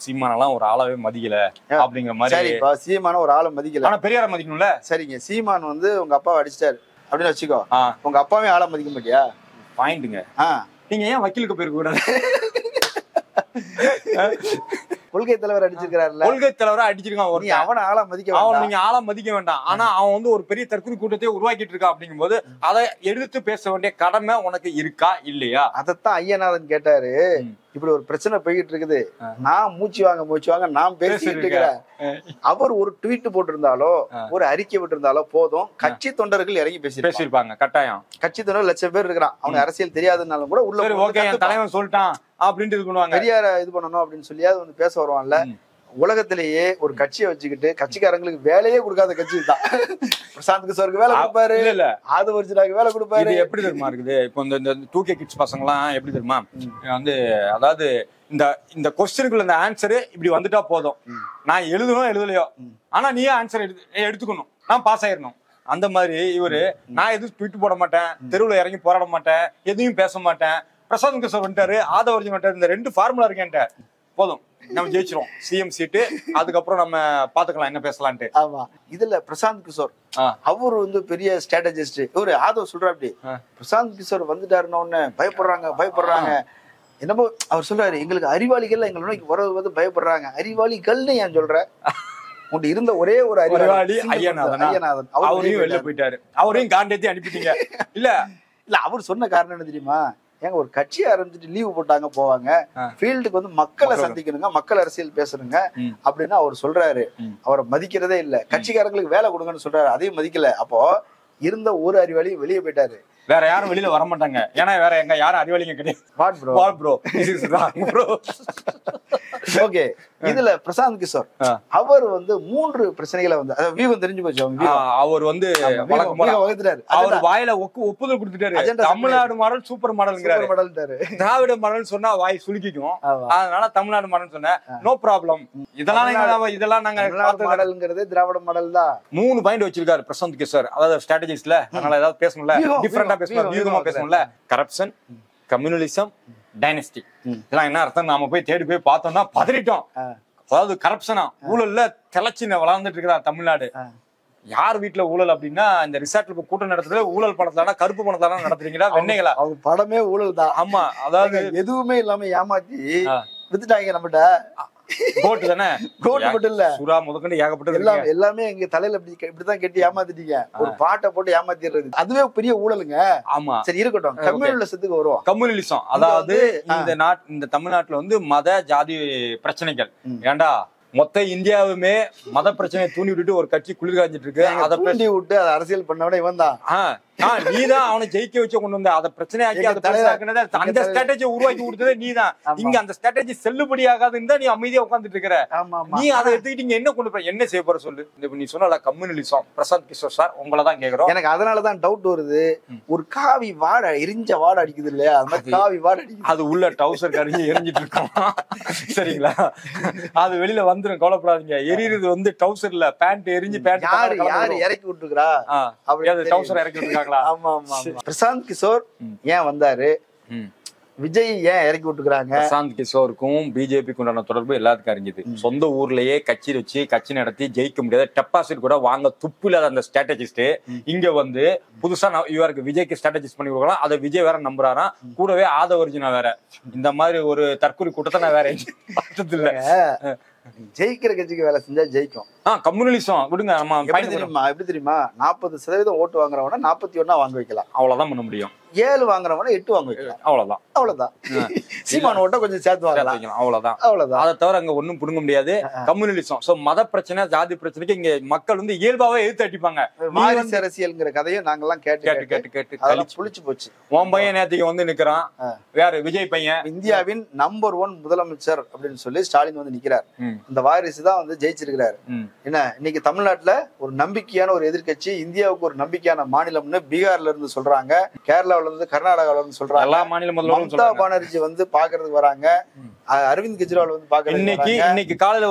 சீமானெல்லாம் ஒரு ஆளாவே மதிக்கல அப்படிங்கிற மாதிரி. சரிப்பா, சீமான ஒரு ஆளை மதிக்கல, ஆனா பெரியார மதிக்கணும்ல. சரிங்க, சீமான் வந்து உங்க அப்பாவை அடிச்சிட்டாரு அப்படின்னு வச்சுக்கோ, உங்க அப்பாவே ஆளை மதிக்க மாட்டியா? பாயிண்ட்டுங்க. நீங்க ஏன் வக்கீலுக்கு போயிருக்க கூடாது? கொள்கை தலைவர் அடிச்சிருக்காருல்ல, கொள்கை தலைவரா அடிச்சிருக்கான், அவனை ஆளா மதிக்க, அவன் நீங்க ஆளா மதிக்க வேண்டாம். ஆனா அவன் வந்து ஒரு பெரிய தற்கொலை கூட்டத்தை உருவாக்கிட்டு இருக்கான். அப்படிங்கும் போது அதை எடுத்து பேச வேண்டிய கடமை உனக்கு இருக்கா இல்லையா? அதத்தான் ஐயநாதன் கேட்டாரு. இப்படி ஒரு பிரச்சனை போய்கிட்டு இருக்குது, நான் மூச்சு வாங்க நான் பேசிட்டு இருக்கிறேன். அவர் ஒரு ட்வீட் போட்டிருந்தாலோ ஒரு அறிக்கை விட்டிருந்தாலோ போதும், கட்சி தொண்டர்கள் இறங்கி பேசிருப்பாங்க. கட்டாயம் கட்சி தொண்டர் லட்சம் பேர் இருக்கிறான், அவனுக்கு அரசியல் தெரியாதுன்னாலும் கூட உள்ள தலைவன் சொல்லிட்டான் அப்படின்ட்டு இது பண்ணுவாங்க. பெரியார இது பண்ணணும் அப்படின்னு சொல்லியாவது வந்து பேச வருவான்ல. உலகத்திலேயே ஒரு கட்சியை வச்சுக்கிட்டு கட்சிக்காரங்களுக்கு வேலையே கொடுக்காத கட்சி தான். பிரசாந்த் கிஷோருக்கு வேலை கொடுப்பாரு, ஆதவர்ஜுனாக்கு வேலை கொடுப்பாரு. எப்படி தெரியுமா இருக்குது? இப்போ இந்த 2K கிட்ஸ் பசங்க எல்லாம் எப்படி தெரியுமா வந்து, அதாவது இந்த கொஸ்டினுக்குள்ள இந்த ஆன்சரு இப்படி வந்துட்டா போதும், நான் எழுதணும் எழுதலையோ, ஆனா நீயே ஆன்சர் எடுத்துக்கணும், நான் பாஸ் ஆயிடணும். அந்த மாதிரி இவரு நான் எதுவும் ட்வீட் போட மாட்டேன், தெருவுல இறங்கி போராட மாட்டேன், எதையும் பேச மாட்டேன். பிரசாந்த் கிஷோர் வந்துட்டாரு, ஆதவர்ஜுன் வந்துட்டாரு, இந்த 2 ஃபார்முலா இருக்கேன்ட்ட போதும், நம்ம ஜெயிச்சிரும் சிஎம் சீட்டு, அதுக்கப்புறம் நம்ம பாத்துக்கலாம் என்ன பேசலான்ட்டு. ஆமா, இதுல பிரசாந்த் கிஷோர் அவரு வந்து பெரிய ஸ்ட்ராட்டஜிஸ்ட். இவரு ஆதவ் சொல்ற அப்படி பிரசாந்த் கிஷோர் வந்துட்டாருன்னு பயப்படுறாங்க. என்னமோ அவர் சொல்றாரு, எங்களுக்கு அறிவாளிகள் எங்களை நோக்கி வரவது பயப்படுறாங்க. அறிவாளிகள்னு ஏன் சொல்ற? உண்டு இருந்த ஒரே ஒரு அறிவாளி ஐயநாதன், அவரையும் வெளில போயிட்டாரு, அவரையும் காண்டேத்தி அனுப்பிட்டீங்க. இல்ல அவர் சொன்ன காரணம் என்ன தெரியுமா? ஏங்க ஒரு கட்சியை ஆரம்பிச்சுட்டு லீவு போட்டாங்க போவாங்க, ஃபீல்டுக்கு வந்து மக்களை சந்திக்கணுங்க, மக்கள் அரசியல் பேசணுங்க அப்படின்னு அவர் சொல்றாரு. அவரை மதிக்கிறதே இல்ல, கட்சிக்காரங்களுக்கு வேலை கொடுங்கன்னு சொல்றாரு, அதையும் மதிக்கல. அப்போ இருந்த ஒரு அறிவாளியும் வெளியே போயிட்டாரு, வேற யாரும் வெளியில வர மாட்டாங்க. ஏன்னா வேற எங்க யாரும் அறிவாளிங்க கிடையாது. ஓகே, இதுல பிரசாந்த் கிஷோர் அவர் வந்து 3 பிரச்சனைகளை வந்து வியூகம் தெரிஞ்சு போச்சு. அவர் வந்து அவர் வாயில ஒப்புதல் கொடுத்துட்டாரு, தமிழ்நாடு மாடல் சூப்பர் மாடல்ங்கிறாரு. திராவிட மாடல் சொன்னா வாய் சுலுக்கிக்கும், அதனால தமிழ்நாடு மாடல் சொன்ன நோ ப்ராப்ளம். இதெல்லாம் நாங்க மாடல்ங்கிறது திராவிட மாடல் தான். 3 பாயிண்ட் வச்சிருக்காரு பிரசாந்த் கிஷோர், அதாவது ஸ்ட்ராட்டஜிஸ்ட்ல. அதனால ஏதாவது பேசணும்ல, டிஃபரெண்டா பேசணும், வியூகமா பேசணும்ல. கரப்ஷன், கம்யூனலிசம், டைனஸ்டி, இதெல்லாம் என்ன அர்த்தம்? நாம போய் தேடி போய் பார்த்தோம்னா பதறிட்டோம். அதாவது கரப்ஷனா ஊழல்ல திளைச்சின வளர்ந்துட்டு இருக்கிறா தமிழ்நாடு. யார் வீட்டுல ஊழல் அப்படின்னா இந்த ரிசார்ட்ல கூட்டம் நடத்துறது ஊழல் பணத்தான கருப்பு பணத்தான நடத்துறீங்களா வெண்ணைகளா? அவங்க படமே ஊழல் தான். ஆமா, அதாவது எதுவுமே இல்லாம ஏமாத்தி வித்துட்டாங்க நம்மகிட்ட. கோட்டு தானே, கோட்டு மட்டும் இல்ல, சுறா முதற்கொண்டு ஏகப்பட்டது எல்லாமே எங்க தலையில இப்படிதான் கட்டி ஏமாத்திட்டீங்க. ஒரு பாட்டை போட்டு ஏமாத்திடுறது அதுவே பெரிய ஊழலுங்க. ஆமா, சரி இருக்கட்டும். கம்யூனிசத்துக்கு வருவோம். கம்யூனிசம் அதாவது இந்த தமிழ்நாட்டுல வந்து மத ஜாதி பிரச்சனைகள். ஏண்டா மொத்த இந்தியாவுமே மத பிரச்சனையை தூண்டி விட்டுட்டு ஒரு கட்சி குளிர் காஞ்சிட்டு இருக்கு. அதை தூண்டி விட்டு அதை அரசியல் பண்ண இவன் தான். நீதான் அவனை ஜெயிக்க வச்சு கொண்டு வந்த அதை பிரச்சனையாக்கி அதை அந்த ஸ்ட்ராட்டஜி உருவாக்கி கொடுத்ததே நீதான். இங்க அந்த ஸ்ட்ராட்டஜி செல்லுபடி ஆகாதுன்னு நீ அமைதியா உட்காந்துட்டு இருக்கிற. நீ அதை எடுத்துக்கிட்டு இங்க என்ன கொண்டு போய் என்ன செய்ய போற சொல்லு. நீ சொன்ன கம்யூனலிசம் பிரசாந்த் கிஷோர் சார் உங்களதான் கேக்குறோம். எனக்கு அதனாலதான் டவுட் வருது. ஒரு காவி வாடை எரிஞ்ச வாடை அடிக்குது இல்லையா, அந்த மாதிரி காவி வாடை அடிக்குது. அது உள்ள டவுசர் கரைஞ்சி எரிஞ்சிட்டு இருக்கோம். சரிங்களா, அது வெளியில வந்துரும், கவலைப்படாதீங்க. எரியுறது வந்து டவுசர் இல்ல, பேண்ட் எரிஞ்சு பேண்ட். யாரு இறக்கி விட்டுருக்கா? டவுசர் இறக்கி விட்டுருக்காங்களா? பிரசாந்த் கிஷோர் ஏன் வந்தாரு, விஜய் ஏன் இறக்கி விட்டுக்கிறாங்க? பிரசாந்த் கிஷோருக்கும் பிஜேபிக்கு உண்டான தொடர்பு எல்லாத்துக்கும் அறிஞ்சது. சொந்த ஊர்லயே கட்சி வச்சு கட்சி நடத்தி ஜெயிக்க முடியாத டெபாசிட் கூட வாங்க துப்பு இல்லாத அந்த ஸ்ட்ராட்டஜிஸ்ட் இங்க வந்து புதுசா இவருக்கு விஜய்க்கு ஸ்ட்ராட்டஜிஸ்ட் பண்ணி கொடுக்கலாம். அதை விஜய் வேற நம்புறாராம், கூடவே ஆதவர்ஜுனா வேற. இந்த மாதிரி ஒரு தற்கொலை கூட்டத்தை நான் வேற பார்த்தது இல்ல. ஜெயிக்கிற கட்சிக்கு வேலை செஞ்சா ஜெயிக்கும். கம்யூனலிசம் விடுங்க. எப்படி தெரியுமா, 40% ஓட்டு வாங்குறவன 41 வாங்க வைக்கலாம். அவ்வளவுதான் பண்ண முடியும். 7 வாங்குறவன 8 வாங்க வைக்கலாம். அவ்வளவுதான். சீமான் ஓட்ட கொஞ்சம் சேர்த்து வாங்கலாம். அவ்வளவுதான். அதை தவிர அங்க ஒண்ணும் புடுங்க முடியாது. கம்யூனலிசம். சோ மத பிரச்சனை ஜாதி பிரச்சனைக்கு இங்க மக்கள் வந்து இயல்பாவே எதிர்த்து அடிப்பாங்க. வாரிசு அரசியல்ங்கிற கதையை நாங்கெல்லாம் கேட்டு புளிச்சு போச்சு. உன் பையன் நேற்றுக்கு வந்து நிக்கிறான், வேற விஜய் பையன் இந்தியாவின் நம்பர் 1 முதலமைச்சர் அப்படின்னு சொல்லி ஸ்டாலின் வந்து நிக்கிறார். இந்த வாரிசு தான் வந்து ஜெயிச்சிருக்கிறாரு. என்ன இன்னைக்கு தமிழ்நாட்டுல ஒரு நம்பிக்கையான ஒரு எதிர்கட்சி, இந்தியாவுக்கு ஒரு நம்பிக்கையான மாநிலம்னு பீகார்ல இருந்து சொல்றாங்க, கேரளாவில இருந்து, கர்நாடகாவில இருந்து சொல்றாங்க. எல்லா மாநில மம்தா பானர்ஜி வந்து பாக்குறதுக்கு வராங்க, அரவிந்த் கெஜ்ரிவால் வந்து பாக்குறது. இன்னைக்கு காலையில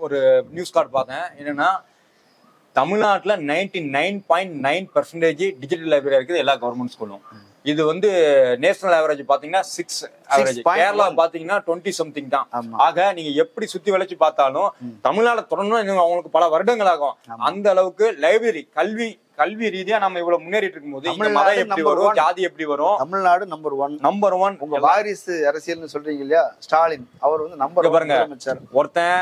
ஒரு நியூஸ் கார்டு பார்த்தேன். என்னன்னா தமிழ்நாட்டுல 99.9% டிஜிட்டல் லைப்ரரி இருக்குது எல்லா கவர்மெண்ட் ஸ்கூலும். இது வந்து நேஷனல் ஆவரேஜ் பாத்தீங்கன்னா 6 ஆவரேஜ். கேரளா பாத்தீங்கன்னா 20 சம்திங் தான். ஆக நீங்க எப்படி சுத்தி வளைச்சு பார்த்தாலும் தமிழ்நாடு தொடரணும் அவங்களுக்கு பல வருடங்கள் ஆகும். அந்த அளவுக்கு லைப்ரரி கல்வி ரீதியா நம்ம இவ்வளவு முன்னேறிட்டு இருக்கும் போது எப்படி வரும், ஜாதி எப்படி வரும்? Tamil Nadu number one. உங்க வாரிசு அரசியல் சொல்றீங்க இல்லையா, ஸ்டாலின் அவர் வந்து நம்பர் பாருங்க. ஒருத்தன்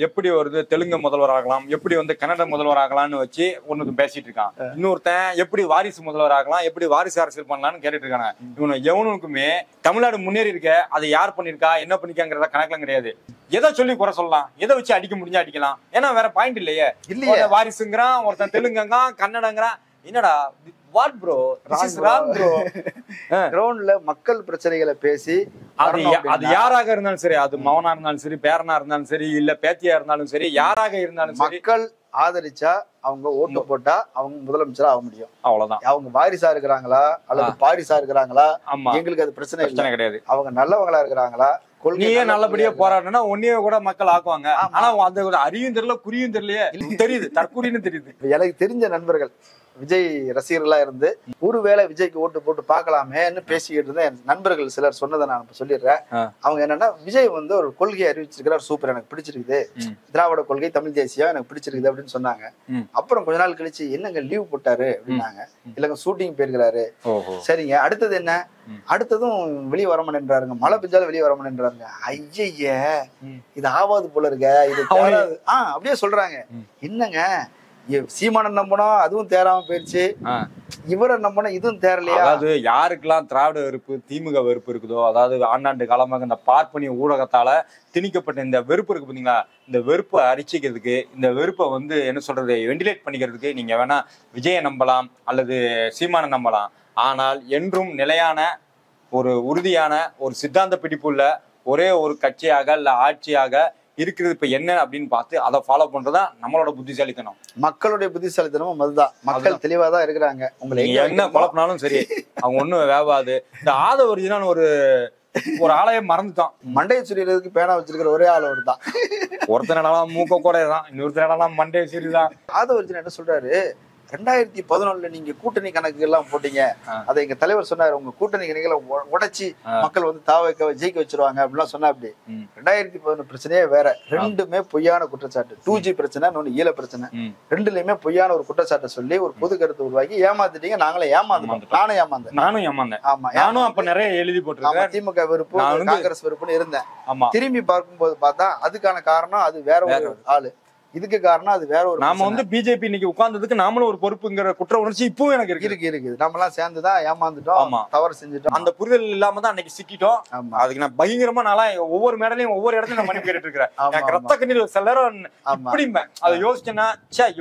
எப்படி வருது தெலுங்கு முதல்வர் ஆகலாம், எப்படி வந்து கன்னட முதல்வர் ஆகலாம்னு வச்சு ஒண்ணுக்கு பேசிட்டு இருக்கான். இன்னொருத்தன் எப்படி வாரிசு முதல்வர் ஆகலாம், எப்படி வாரிசு அரசியல் பண்ணலாம்னு கேட்டுட்டு இருக்காங்க. இவனு எவனுக்குமே தமிழ்நாடு முன்னேறி இருக்க அதை யார் பண்ணிருக்கா என்ன பண்ணிருக்காங்கிறத கணக்கெல்லாம் கிடையாது. எதை சொல்லி குறை சொல்லலாம், எதை வச்சு அடிக்க முடிஞ்சா அடிக்கலாம். ஏன்னா வேற பாயிண்ட் இல்லையே. இல்லையா வாரிசுங்கிறான், ஒருத்தன் தெலுங்குங்கிறான், கன்னடங்கிறான். என்னடா what bro, this is wrong bro. கிரவுண்ட்ல மக்கள் பிரச்சனைகளை பேசி அது யாராக இருந்தாலும் சரி, அது மவனா இருந்தாலும் சரி, பேரனா இருந்தாலும் சரி, இல்ல பேத்தியா இருந்தாலும் சரி, யாராக இருந்தாலும் சரி, மக்கள் ஆதரிச்சா அவங்க ஓட்டு போட்டா அவங்க முதலமைச்சரா ஆக முடியும். அவ்வளவுதான். அவங்க வாரிசா இருக்கிறாங்களா அல்லது பாரிசா இருக்கிறாங்களா எங்களுக்கு அது பிரச்சனை கிடையாது. அவங்க நல்லவங்களா இருக்கிறாங்களா, கொள்கையே நல்லபடியா போராடணும்னா ஒன்னே கூட மக்கள் ஆக்குவாங்க. ஆனா அந்த அறியும் தெரியல குறியும் தெரியலையே, தெரியுது தற்கூரின்னு தெரியுது. எனக்கு தெரிஞ்ச நண்பர்கள் விஜய் ரசிகர்களா இருந்து ஒருவேளை விஜய்க்கு ஓட்டு போட்டு பாக்கலாமேன்னு பேசிக்கிட்டு இருந்த என் நண்பர்கள் சிலர் சொன்னதை நான் சொல்லிடுறேன். அவங்க என்னன்னா, விஜய் வந்து ஒரு கொள்கையை அறிவிச்சிருக்கிறார், சூப்பர் எனக்கு பிடிச்சிருக்குது, திராவிட கொள்கை தமிழ் தேசியம் எனக்கு பிடிச்சிருக்குது அப்படின்னு சொன்னாங்க. அப்புறம் கொஞ்ச நாள் கழிச்சு என்னங்க லீவ் போட்டாரு அப்படின்னாங்க. இல்லங்க ஷூட்டிங் போயிருக்கிறாரு. சரிங்க, அடுத்தது என்ன? அடுத்ததும் வெளியே வரமாட்டேன்றாருங்க, மழை பெஞ்சாலும் வெளியே வரமாட்டேன்றாருங்க. ஐய இது ஆவாது போல இருக்க, இது அப்படியே சொல்றாங்க. என்னங்க சீமானன் நம்பினா அதுவும் தேராம போயிடுச்சு, இவரை நம்பினா இதுவும் தேரலையா? அதாவது யாருக்கெல்லாம் திராவிட வெறுப்பு திமுக வெறுப்பு இருக்குதோ, அதாவது ஆண்டாண்டு காலமாக இந்த பார்ப்பனிய ஊடகத்தால திணிக்கப்பட்ட இந்த வெறுப்பு இருக்கு பாத்தீங்களா, இந்த வெறுப்பை அரிச்சிக்கிறதுக்கு, இந்த வெறுப்பை வந்து என்ன சொல்றது வெண்டிலேட் பண்ணிக்கிறதுக்கு நீங்க வேணா விஜயை நம்பலாம் அல்லது சீமானை நம்பலாம். ஆனால் என்றும் நிலையான ஒரு உறுதியான ஒரு சித்தாந்த பிடிப்புள்ள ஒரே ஒரு கட்சியாக இல்ல ஆட்சியாக இருக்கிறது இப்ப என்ன அப்படின்னு பார்த்து அதை ஃபாலோ பண்றதுதான் நம்மளோட புத்திசாலித்தனம். மக்களுடைய புத்திசாலித்தனமும் அதுதான். மக்கள் தெளிவாதான் இருக்கிறாங்க. உங்களுக்கு என்ன குழப்பினாலும் சரி அவங்க ஒண்ணும் வேவாது. இந்த ஆதவர்ஜினான்னு ஒரு ஆலயம் மறந்துட்டான். மண்டையை சுரியறதுக்கு பேனா வச்சிருக்கிற ஒரே ஆள் ஒரு தான். ஒருத்தர் இடலாம் மூக்க கூட தான், இன்னொருத்தர் இடலாம் மண்டையை சுரிதான். ஆதவர்ஜினா என்ன சொல்றாரு, 2011 நீங்க கூட்டணி கணக்கு எல்லாம் போட்டீங்க. அதை எங்க தலைவர் சொன்னாரு, உங்க கூட்டணி கணக்குகளை உடைச்சி மக்கள் வந்து தாவ ஜெயிக்க வச்சிருவாங்க அப்படிலாம் சொன்னா. அப்படி 2011 பிரச்சனையே வேற. ரெண்டுமே பொய்யான குற்றச்சாட்டு. 2G பிரச்சனை, இன்னொன்னு ஈழ பிரச்சனை. ரெண்டுலயுமே பொய்யான ஒரு குற்றச்சாட்டை சொல்லி ஒரு பொது கருத்து உருவாக்கி ஏமாத்திட்டீங்க. நாங்களே ஏமாந்தோம். நானும் ஏமாந்தேன். ஆமா, நானும் அப்ப நிறைய எழுதி போட்டிருக்கேன். திமுக வெறுப்பு, காங்கிரஸ் வெறுப்புன்னு இருந்தேன். திரும்பி பார்க்கும்போது பார்த்தா அதுக்கான காரணம் அது வேற ஒரு ஆளு, இதுக்கு காரணம் அது வேற ஒரு. நாம வந்து பிஜேபி இன்னைக்கு உட்கார்ந்ததுக்கு நாமளும் ஒரு பொறுப்புங்கிற குற்ற உணர்ச்சி இப்பவும் எனக்கு இருக்குது. நம்ம எல்லாம் சேர்ந்துதான் ஏமாந்துட்டோம், தவறு செஞ்சுட்டோம். அந்த புரிதல் இல்லாம தான் அன்னைக்கு சிக்கிட்டோம். அதுக்கு நான் பயங்கரமா நாளா ஒவ்வொரு மேடலையும் ஒவ்வொரு இடத்துல நான் மன்னிப்பு கேட்டுட்டு இருக்கிறேன். எனக்கு ரத்த கண்ணீர் சில நேரம் இப்படி அதை யோசிச்சேன்னா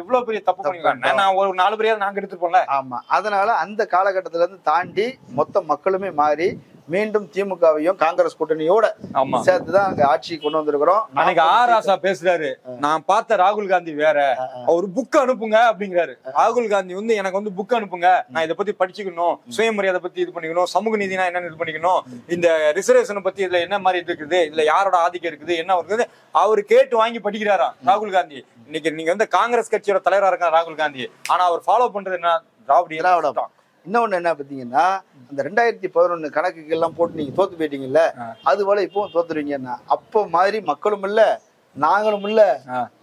இவ்வளவு பெரிய தப்பு பண்ணிருக்காங்க, நான் ஒரு 4 பேரையாவது நாங்க எடுத்துருப்போம்ல. ஆமா, அதனால அந்த காலகட்டத்துல இருந்து தாண்டி மொத்த மக்களுமே மாறி மீண்டும் திமுகவையும் காங்கிரஸ் கூட்டணியோட சேர்த்துதான் அங்க ஆட்சி கொண்டு வந்திருக்கிறோம். அன்னைக்கு ஆராசா பேசுறாரு, நான் பார்த்த ராகுல் காந்தி வேற, ஒரு புக் அனுப்புங்க அப்படிங்கிறாரு. ராகுல் காந்தி வந்து எனக்கு வந்து புக் அனுப்புங்க, நான் இதை பத்தி படிச்சுக்கணும், சுயமரியாதை பத்தி இது பண்ணிக்கணும், சமூக நீதினா என்னன்னு இது பண்ணிக்கணும், இந்த ரிசர்வேஷனை பத்தி இதுல என்ன மாதிரி இருக்குது, இதுல யாரோட ஆதிக்கம் இருக்குது, என்ன இருக்குது அவரு கேட்டு வாங்கி படிக்கிறாரா ராகுல் காந்தி. இன்னைக்கு நீங்க வந்து காங்கிரஸ் கட்சியோட தலைவரா இருக்காரு ராகுல் காந்தி, ஆனா அவர் ஃபாலோ பண்றது என்ன, திராவிட. இன்னொன்னு என்ன பாத்தீங்கன்னா, அந்த 2011 கணக்குகள் எல்லாம் போட்டு நீங்க தோத்து போயிட்டீங்கல்ல, அது போல இப்பவும் தோத்துருவீங்கன்னா அப்போ மாதிரி மக்களும் இல்ல, நாங்களும் இல்ல,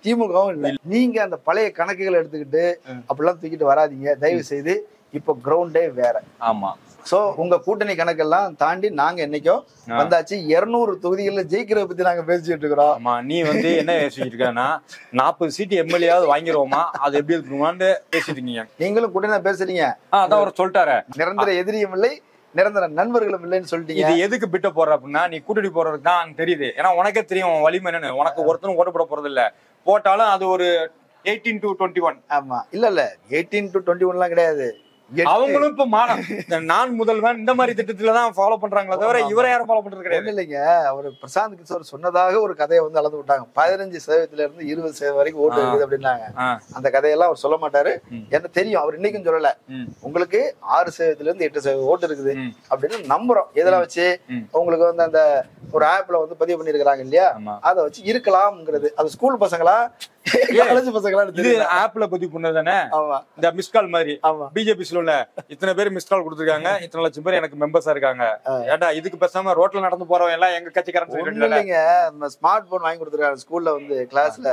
திமுகவும் இல்ல. நீங்க அந்த பழைய கணக்குகளை எடுத்துக்கிட்டு அப்படிலாம் தூக்கிட்டு வராதீங்க தயவு செய்து. இப்போ கிரவுண்டே வேற. ஆமா, சோ உங்க கூட்டணி கணக்கெல்லாம் தாண்டி நாங்க என்னைக்கோ வந்தாச்சு. 200 தொகுதிகளில் ஜெயிக்கிறத பத்தி நாங்க பேசிட்டு இருக்கிறோம். ஆமா, நீ வந்து என்ன பேசிட்டு இருக்கா, 40 சீட்டு எம்எல்ஏயாவது வாங்கிடுவோமா, அது எப்படி இருக்குமான்னு பேசிட்டு இருக்கீங்க. நீங்களும் கூட்டணி பேசுறீங்க. அதான் அவர் சொல்லிட்டாரு, நிரந்தர எதிரியும் இல்லை, நிரந்தர நண்பர்களும் இல்லைன்னு சொல்லிட்டீங்க. இது எதுக்கு பிட்ட போற அப்படின்னா, நீ கூட்டணி போறதுக்கு தான் தெரியுது. ஏன்னா உனக்கே தெரியும் வலிமை என்னன்னு. உனக்கு ஒருத்தரும் ஓட்டு போட போறது இல்ல, போட்டாலும் அது ஒரு 18 to 21. ஆமா, இல்ல 18 to 21 எல்லாம் கிடையாது. அவங்களும் இப்ப நான் முதல்வன் இந்த மாதிரி திட்டத்துலதான் ஃபாலோ பண்றாங்களே தவிர இவரை யாரும் ஃபாலோ பண்றது கிடையாது. இல்லைங்க, அவர் பிரசாந்த் கிஷோர் சொன்னதாக ஒரு கதையை வந்து அளந்து விட்டாங்க. 15% இருந்து 20% வரைக்கும் ஓட்டு இருக்குது அப்படின்னாங்க. அந்த கதையெல்லாம் அவர் சொல்ல மாட்டாரு, என்ன தெரியும். அவர் இன்னைக்கும் சொல்லல, உங்களுக்கு 6% இருந்து 8% ஓட்டு இருக்குது அப்படின்னு நம்புறோம். எதெல்லாம் வச்சு உங்களுக்கு வந்து அந்த ஒரு ஆப்ல வந்து பதிவு பண்ணிருக்காங்க இல்லையா, அதை வச்சு இருக்கலாம்ங்கிறது. அது ஸ்கூல் பசங்களா ஆப்ல பதிவு பண்ணதானே, இந்த மிஸ் கால் மாதிரி பிஜேபி உள்ள இத்தனை பேர் மிஸ் கால் கொடுத்துருக்காங்க, இத்தனை லட்சம் பேர் எனக்கு மெம்பர்ஸா இருக்காங்க. ஏடா இதுக்கு பேசாம ரோட்ல நடந்து போறவங்க எல்லாம் எங்க கட்சிக்காரன் இல்லைங்க. ஸ்மார்ட் போன் வாங்கி கொடுத்துருக்காங்க ஸ்கூல்ல, வந்து கிளாஸ்ல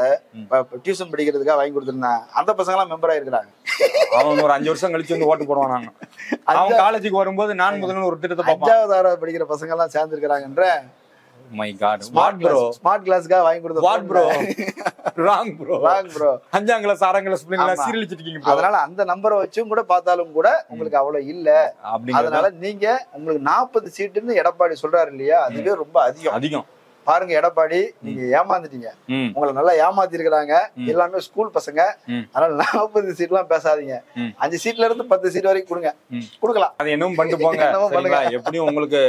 டியூஷன் படிக்கிறதுக்காக வாங்கி கொடுத்துருந்தாங்க. அந்த பசங்க எல்லாம் மெம்பர் ஆயிருக்காங்க. அவங்க ஒரு 5 வருஷம் கழிச்சு வந்து ஓட்டு போடுவாங்க. அவங்க காலேஜுக்கு வரும்போது நான் முதல்ல ஒரு திட்டத்தை 5வது படிக்கிற பசங்க எல்லாம் சேர்ந்து இருக்கிறாங்கன்ற. My God, what bro? Smart class-க்காக வாங்கி கொடுத்த what bro? Wrong bro. 5ஆம் கிளாஸ் 6ஆம் கிளாஸ் பிள்ளைங்கள சீரழிச்சிட்டு இருக்கீங்க bro. அதனால அந்த நம்பரை வச்சும் கூட பார்த்தாலும் கூட உங்களுக்கு அவ்வளவு இல்ல. அதனால நீங்க உங்களுக்கு 40 சீட்டுன்னு எடப்பாடி சொல்றாரு இல்லையா, அதுவே ரொம்ப அதிகம். பாருங்க எடப்பாடி, நீங்க ஏமாந்துட்டீங்க. உங்களை நல்லா ஏமாத்தி இருக்கிறாங்க. எல்லாமே ஸ்கூல் பசங்க. அதனால 40 சீட் எல்லாம் பேசாதீங்க. 5 சீட்ல இருந்து 10 சீட் வரைக்கும் கொடுக்கலாம். அது என்னவும் பண்ணிட்டு போங்க. எப்படியும் உங்களுக்கு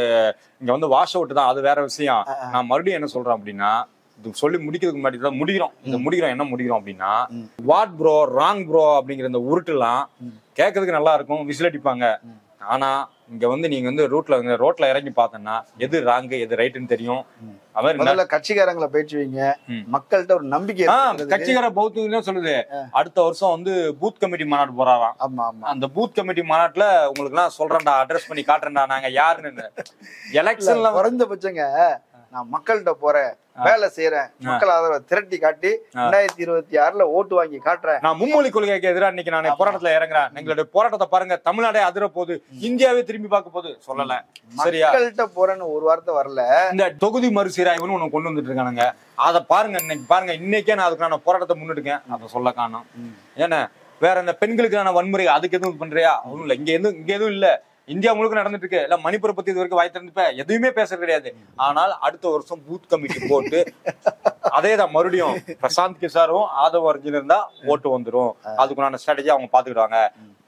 இங்க வந்து வாஷ் அவுட் தான், அது வேற விஷயம். நான் மறுபடியும் என்ன சொல்றேன் அப்படின்னா, இது சொல்லி முடிக்கிறதுக்கு முன்னாடி தான் முடிக்கிறோம். என்ன முடிக்கிறோம் அப்படின்னா, வாட் ப்ரோ, ராங் ப்ரோ அப்படிங்கிற இந்த உருட்டு எல்லாம் கேட்கறதுக்கு நல்லா இருக்கும், விசில் அடிப்பாங்க. ஆனா இங்க வந்து நீங்க வந்து ரோட்ல இறங்கி பார்த்தோம்னா எது ராங்கு எது ரைட்டுன்னு தெரியும். முதல்ல கட்சிக்காரங்களை பயிற்சி வைங்க, மக்கள்கிட்ட ஒரு நம்பிக்கை. கட்சிக்கார பௌத்தியம் சொல்லுது, அடுத்த வருஷம் வந்து பூத் கமிட்டி மாநாடு போறாராம். அந்த பூத் கமிட்டி மாநாட்டுல உங்களுக்கு எல்லாம் சொல்றேன்டா, அட்ரஸ் பண்ணி காட்டுறேன்டா நாங்க யாருன்னு. எலெக்ஷன்ல குறைஞ்சபட்சங்க நான் மக்கள்கிட்ட போறேன், வேலை செய்யறேன், மக்கள் ஆதரவை திரட்டி காட்டி 2026 ஓட்டு வாங்கி காட்டுறேன். நான் மும்மொழி கொள்கைக்கு எதிராக இன்னைக்கு நான் போராட்டத்துல இறங்குறேன். எங்களுடைய போராட்டத்தை பாருங்க, தமிழ்நாடே அதிர போகுது, இந்தியாவே திரும்பி பார்க்க போகுது சொல்லல. சரியா, மக்கள்கிட்ட போறேன்னு ஒரு வார்த்தை வரல. இந்த தொகுதி மறுசீராய்வுன்னு ஒண்ணு கொண்டு வந்துட்டு இருக்கானுங்க, அதை பாருங்க. இன்னைக்கு பாருங்க, இன்னைக்கே நான் அதுக்கான போராட்டத்தை முன்னெடுக்கேன், அதை சொல்ல காணும். ஏன்னா வேற இந்த பெண்களுக்கான வன்முறை அதுக்கு எதுவும் பண்றியா? அதுவும் இல்ல, இங்க எதுவும் இல்ல. இந்தியா முழுக்க நடந்துட்டு இருக்கு. இல்ல மணிப்பூரை பத்தி இது வரைக்கும் வாய் திறந்து எதுவுமே பேசுறது கிடையாது. ஆனால் அடுத்த வருஷம் பூத் கமிட்டி போட்டு அதேதான் மறுபடியும் பிரசாந்த் கிஷோரும் ஆதவ அர்ஜுன் தான் ஓட்டு வந்துடும். அதுக்குண்டான ஸ்ட்ராட்டஜி அவங்க பாத்துக்கிடுவாங்க.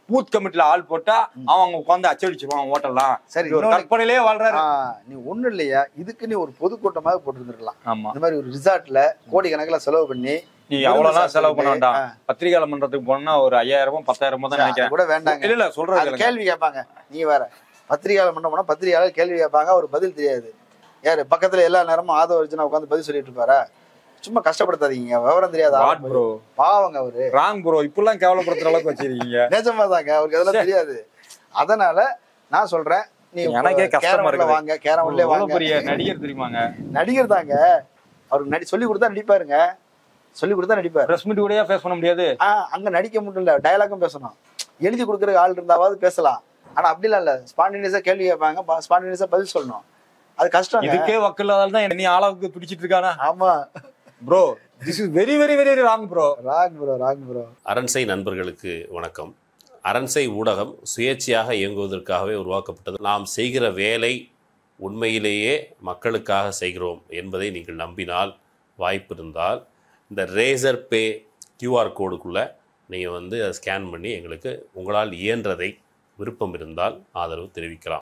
பூத் கமிட்டில ஆள் போட்டா அவங்க உட்காந்து அச்சடிச்சிருவான் ஓட்டெல்லாம். சரி, கற்பனையிலேயே வாழ்றாரு. நீ ஒண்ணு இல்லையா, இதுக்கு நீ ஒரு பொதுக்கூட்டமாக போட்டு இருந்திருக்கலாம். இந்த மாதிரி ஒரு ரிசார்ட்ல கோடிக்கணக்கில் செலவு பண்ணி நீ அவ்வளவுதான் செலவு பண்ண வேண்டாம். பத்திரிகையாளர் மன்றத்துக்கு போனா ஒரு 5000 10,000 தான் நினைக்கிறேன். கூட வேண்டாங்க. இல்ல சொல்றது கேள்வி கேட்பாங்க. நீ வேற பத்திரிகையாளர் மன்றம் போனா பத்திரிகையாளர் கேள்வி கேட்பாங்க, ஒரு பதில் தெரியாது. யாரு பக்கத்துல எல்லா நேரமும் ஆதவ அர்ஜுனா உட்காந்து பதில் சொல்லிட்டு இருப்பாரா? சும்மா கஷ்டப்படுத்தாதீங்க, விவரம் தெரியாத ப்ரோ. பாவங்க அவரு. ராங் ப்ரோ, இப்பெல்லாம் கேவலப்படுத்துற அளவுக்கு வச்சிருக்கீங்க. நிஜமாதாங்க, அவருக்கு அதெல்லாம் தெரியாது. அதனால நான் சொல்றேன், நீ எனக்கே கஷ்டமா இருக்கு. வாங்க, கேரவன்ல வாங்க. பெரிய நடிகர் தெரியுமாங்க? நடிகர் தாங்க, அவருக்கு சொல்லி கொடுத்தா நடிப்பாருங்க, சொல்லி கொடுத்தா நடிப்பாரு. பிரஸ் மீட் கூடயா ஃபேஸ் பண்ண முடியாது. அங்க நடிக்க மட்டும் இல்ல, டயலாகும் பேசணும். எழுதி கொடுக்குற ஆள் இருந்தாவது பேசலாம். ஆனா அப்படிலாம் இல்ல, ஸ்பான்டேனியஸா கேள்வி கேட்பாங்க, ஸ்பான்டேனியஸா பதில் சொல்லணும். அது கஷ்டம். இதுக்கே வக்கீலால தான் நீ ஆளாவுக்கு துடிச்சிட்டு இருக்கானா? ஆமா bro, this is very very very wrong bro. Wrong bro. அரண்சை நண்பர்களுக்கு வணக்கம். அரண்சை ஊடகம் சுயேட்சையாக இயங்குவதற்காகவே உருவாக்கப்பட்டது. நாம் செய்கிற வேலை உண்மையிலேயே மக்களுக்காக செய்கிறோம் என்பதை நீங்கள் நம்பினால், வாய்ப்பு இருந்தால் இந்த ரேசர் பே கியூஆர் கோடுக்குள்ளே நீங்கள் அதை ஸ்கேன் பண்ணி எங்களுக்கு உங்களால் இயன்றதை விருப்பம் இருந்தால் ஆதரவு தெரிவிக்கலாம்.